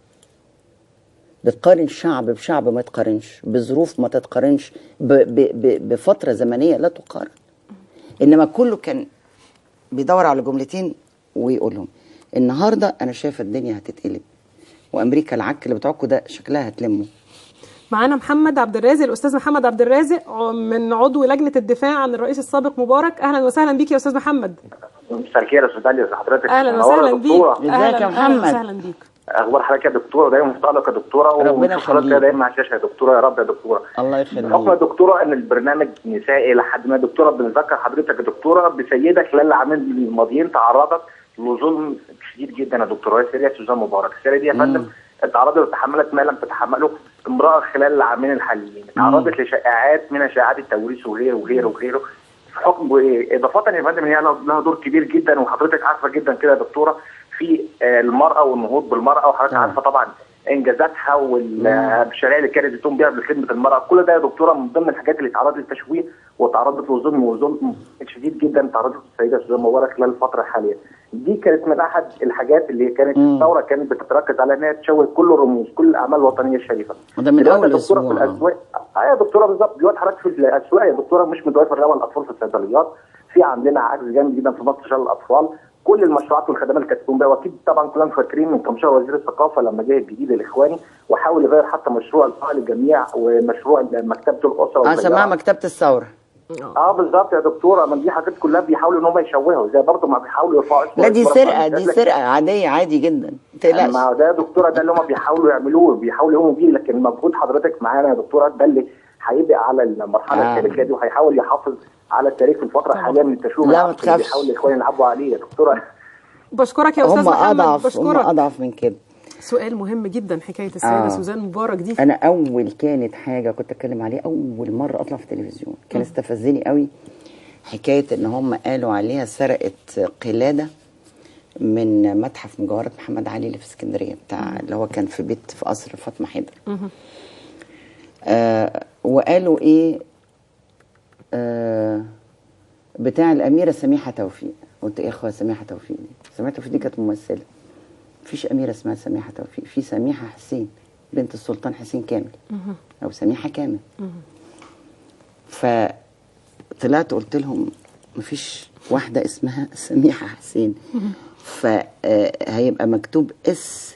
بتقارن شعب بشعب ما تقارنش، بظروف ما تتقارنش، بفتره زمنيه لا تقارن. انما كله كان بيدور على جملتين ويقولهم. النهارده انا شايفه الدنيا هتتقلب، وامريكا العك اللي بتوعكم ده شكلها هتلمه. معانا محمد عبد الرازق، الاستاذ محمد عبد الرازق من عضو لجنه الدفاع عن الرئيس السابق مبارك. اهلا وسهلا بيك يا استاذ محمد. مساء الخير يا استاذ داليا، حضرتك اهلا وسهلا بيك. ازيك يا محمد؟ اهلا وسهلا بيك. اخبار حضرتك يا دكتوره؟ دايما متالق يا دكتوره، ربنا يخليك دايما على الشاشه يا دكتوره. يا رب يا دكتوره. الله يخليك. حكم يا دكتوره ان البرنامج نسائي لحد ما. دكتوره بنذكر حضرتك يا دكتوره بسيده خلال العامين الماضيين تعرضت لظلم شديد جدا يا دكتوره، هي سيريا سوزان مبارك. السيريا دي يا فندم اتعرضت وتحملت ما لم تتحمله امراه خلال العامين الحاليين. تعرضت لشائعات من شائعات التوريث وغيره وغيره وغيره. حكم اضافه يا فندم هي لها دور كبير جدا، وحضرتك عارفه جدا كده يا دكتوره في المراه والنهوض بالمراه، وحضرتك عارفه طبعا انجازاتها والمشاريع اللي كانت بتقوم بيها لخدمه المراه. كل ده يا دكتوره من ضمن الحاجات اللي تعرضت للتشويه وتعرضت للظلم، وظلم شديد جدا تعرضت السيده سوزان مبارك خلال الفتره الحاليه. دي كانت من احد الحاجات اللي كانت الثوره كانت بتتركز على انها تشوه كل الرموز، كل الاعمال الوطنيه الشريفه. وده من اول اسبوع في الاسواق. يا دكتوره بالظبط دلوقتي حضرتك في الاسواق يا دكتوره مش متوفر الاول الاطفال في الصيدليات، في عندنا عجز جامد جدا في مصر الاطفال. كل المشروعات والخدمات اللي كانت بتقوم بها، واكيد طبعا كلنا فاكرين من كم شهر وزير الثقافه لما جه الجديد الاخواني وحاول يغير حتى مشروع القاء للجميع ومشروع مكتبه الاسره سماها مكتبه الثوره. بالظبط يا دكتوره. من دي حاجات كلها بيحاولوا ان هم يشوهوا، زي برضه ما بيحاولوا يرفعوا. لا دي سرقه، دي سرقه عاديه عادي جدا، ما تقلقش. ما ده يا دكتوره ده اللي هم بيحاولوا يعملوه، بيحاولوا يقوموا بيه، لكن مجهود حضرتك معانا يا دكتوره ده اللي هيبقى على المرحله التاريخيه دي، وهيحاول يحافظ على التاريخ في الفتره الحاليه من التشويه. لا ما تخافش، بيحاول الاخوان يلعبوا عليه يا دكتوره. بشكرك يا استاذ محمد. بشكرك. هم اضعف من كده. سؤال مهم جدا حكايه السيده سوزان مبارك دي. انا اول كانت حاجه كنت اتكلم عليه اول مره اطلع في التلفزيون، كان استفزني قوي حكايه ان هم قالوا عليها سرقت قلاده من متحف مجوهرات محمد علي اللي في اسكندريه، بتاع اللي هو كان في بيت في قصر فاطمه حيدر. وقالوا ايه بتاع الاميره سميحه توفيق. قلت ايه يا اخويا سميحه توفيق دي؟ سميحه توفيق دي كانت ممثله. مفيش اميره اسمها سميحه توفيق، في سميحه حسين بنت السلطان حسين كامل او سميحه كامل. فطلعت قلت لهم مفيش واحده اسمها سميحه حسين، فهيبقى مكتوب اس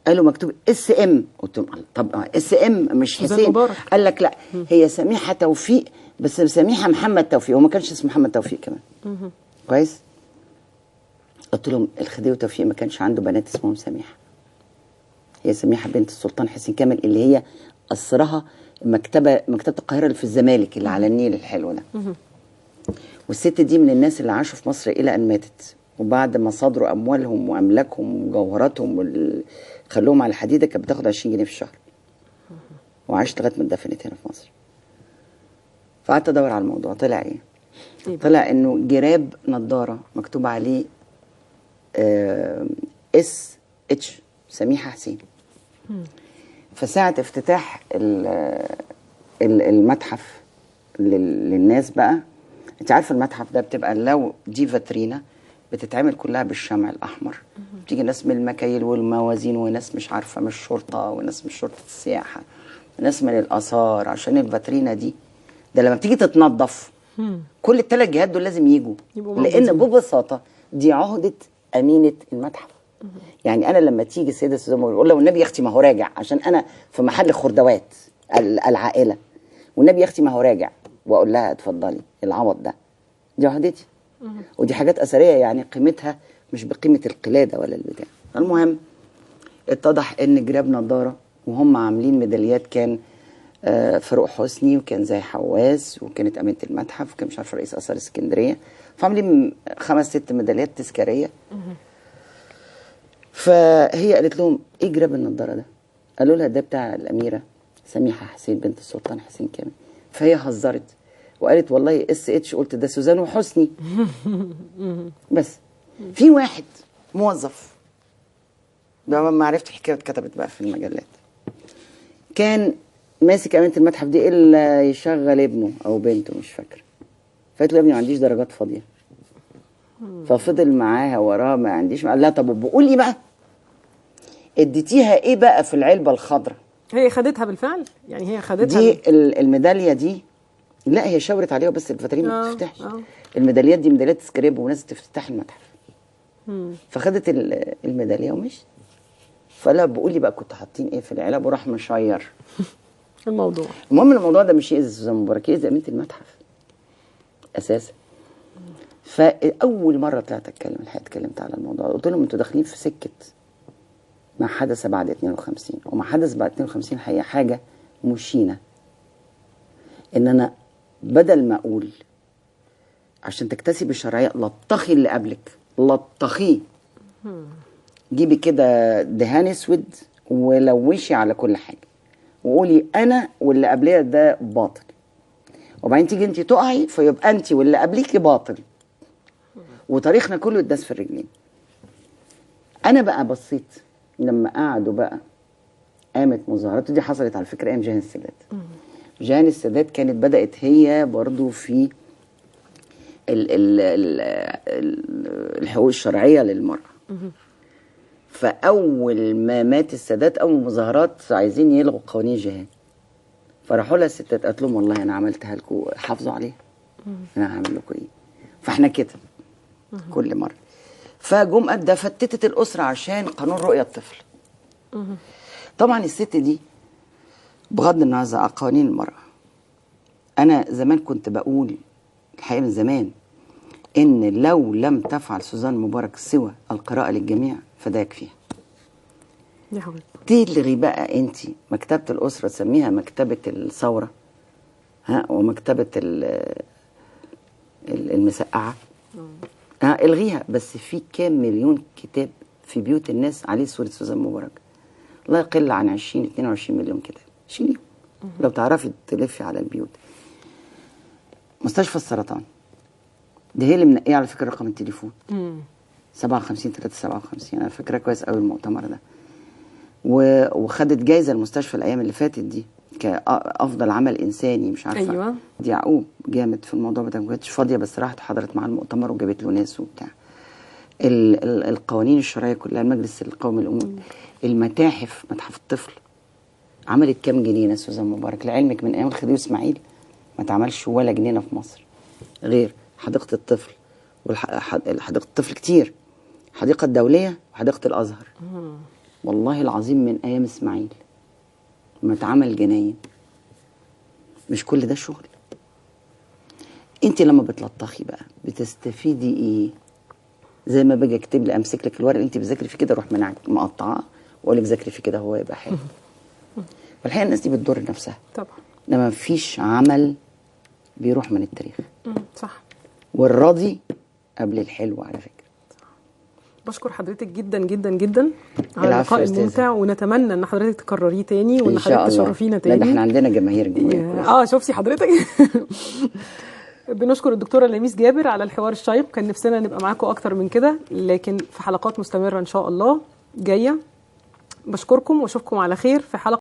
قالوا مكتوب اس ام. قلت لهم طب اس ام مش حسين؟ قال لك لا هي سميحه توفيق بس سميحه محمد توفيق، وما كانش اسمه محمد توفيق كمان. كويس. قلت لهم الخديوي توفيق ما كانش عنده بنات اسمهم سميحه، هي سميحه بنت السلطان حسين كامل اللي هي قصرها مكتبه القاهره اللي في الزمالك اللي على النيل الحلو ده. والست دي من الناس اللي عاشوا في مصر الى ان ماتت، وبعد ما صادروا اموالهم واملاكهم ومجوهراتهم خلوهم على الحديده كانت بتاخد 20 جنيه في الشهر، وعاشت لغايه ما اتدفنت هنا في مصر. فقعدت ادور على الموضوع، طلع ايه؟ طلع انه جراب نضاره مكتوب عليه اس اتش سميحه حسين. فساعه افتتاح المتحف للناس بقى، انت عارفه المتحف ده بتبقى لو دي فاترينا بتتعمل كلها بالشمع الاحمر، بتيجي ناس من المكاييل والموازين وناس مش عارفه من الشرطه وناس من شرطه السياحه وناس من الاثار عشان الفاترينا دي. ده لما بتيجي تتنظف كل الثلاث جهات دول لازم يجوا، لان ببساطه دي عهده امينه المتحف. يعني انا لما تيجي السيده سوزان بقول لها والنبي يا اختي ما هو راجع، عشان انا في محل خردوات العائله، والنبي يا اختي ما هو راجع، واقول لها اتفضلي العوض ده، دي عهدتي. ودي حاجات اثريه يعني قيمتها مش بقيمه القلاده ولا البتاع. المهم اتضح ان جراب نضاره وهم عاملين ميداليات، كان فاروق حسني وكان زي حواس وكانت امينه المتحف وكان مش عارفه رئيس اثار اسكندريه، فعاملين 5 6 ميداليات تذكاريه. فهي قالت لهم ايه جراب النضاره ده؟ قالوا لها ده بتاع الاميره سميحه حسين بنت السلطان حسين كامل. فهي هزرت وقالت والله اس اتش، قلت ده سوزان وحسني. بس في واحد موظف ده ما عرفت الحكايه اتكتبت بقى في المجلات، كان ماسك امينه المتحف دي الا يشغل ابنه او بنته مش فاكره، فقالت له يا ابني ما عنديش درجات فاضيه. ففضل معاها وراها ما عنديش، قال لها طب بقول لي بقى اديتيها ايه بقى في العلبه الخضراء؟ هي خدتها بالفعل؟ يعني هي خدتها دي الميداليه دي؟ لا هي شاورت عليها بس الفاترين ما بتفتحش. الميداليات دي ميداليات تذكاريه بمناسبه افتتاح المتحف. فخدت الميداليه ومشت. فقال لها بقول لي بقى كنت حاطين ايه في العلب، وراح مشير الموضوع. المهم الموضوع ده مش يأذي سوزان مبارك، يأذي امينه المتحف اساسا. فاول مره طلعت اتكلم الحقيقه اتكلمت على الموضوع، قلت لهم انتوا داخلين في سكه ما حدث بعد 52، وما حدث بعد 52 الحقيقه حاجه مشينه. ان انا بدل ما اقول عشان تكتسبي الشرعيه لطخي اللي قبلك، لطخيه، جيبي كده دهان اسود ولوشي على كل حاجه وقولي انا واللي قبليه ده باطل، وبعدين تيجي انت تقعي فيبقى انت واللي قبليكي باطل، وتاريخنا كله يتداس في الرجلين. انا بقى بصيت لما قعدوا بقى قامت مظاهرات، دي حصلت على فكره ايام جاهن السادات. جاهن السادات كانت بدات هي برضو في الحقوق الشرعيه للمراه. فاول ما مات السادات اول مظاهرات عايزين يلغوا قوانين جاهن، فراحوا لها الستات قالت لهم والله انا عملتها لكم حافظوا عليها، انا هعمل لكم ايه. فاحنا كده كل مره. فجم ده فتتت الاسره عشان قانون رؤيه الطفل. طبعا الست دي بغض النظر عن قوانين المراه، انا زمان كنت بقول الحقيقه من زمان ان لو لم تفعل سوزان مبارك سوى القراءه للجميع فده يكفيها. تلغي بقى انت مكتبه الاسره تسميها مكتبه الثوره، ومكتبه المسقعه، الغيها. بس في كام مليون كتاب في بيوت الناس عليه صوره سوزان مبارك، لا يقل عن 22 مليون كتاب. شيليهم لو تعرفي تلفي على البيوت. مستشفى السرطان ده هي اللي منقيه على فكره رقم التليفون 57 357. انا فاكره كويس قوي المؤتمر ده. وخدت جايزه المستشفى الايام اللي فاتت دي كافضل عمل انساني، مش عارفه. ايوه دي يعقوب جامد في الموضوع ده، ما كانتش فاضيه بس راحت حضرت معاه المؤتمر وجابت له ناس وبتاع. القوانين الشرعيه كلها، المجلس القومي للامور، المتاحف، متحف الطفل عملت كام جنينه سوزان مبارك؟ لعلمك من ايام الخديوي اسماعيل ما اتعملش ولا جنينه في مصر غير حديقه الطفل، حديقه الطفل كتير، حديقه الدوليه وحديقه الازهر. والله العظيم من ايام اسماعيل ما اتعمل جناين. مش كل ده شغل؟ انت لما بتلطخي بقى بتستفيدي ايه؟ زي ما باجي اكتب لي امسك لك الورق اللي انت بتذاكري فيه كده، اروح مقطعاه واقول لك ذاكري فيه كده هو يبقى حلو. والحقيقه الناس دي بتضر نفسها طبعا. انما مفيش عمل بيروح من التاريخ. صح. والراضي قبل الحلو على فكره. بشكر حضرتك جدا جدا جدا على اللقاء الممتع، ونتمنى ان حضرتك تكرريه تاني وان حضرتك تشرفينا تاني. لا ده احنا عندنا جماهير شفتي حضرتك. بنشكر الدكتوره لميس جابر على الحوار الشيق، كان نفسنا نبقى معاكم اكتر من كده، لكن في حلقات مستمره ان شاء الله جايه. بشكركم واشوفكم على خير في حلقه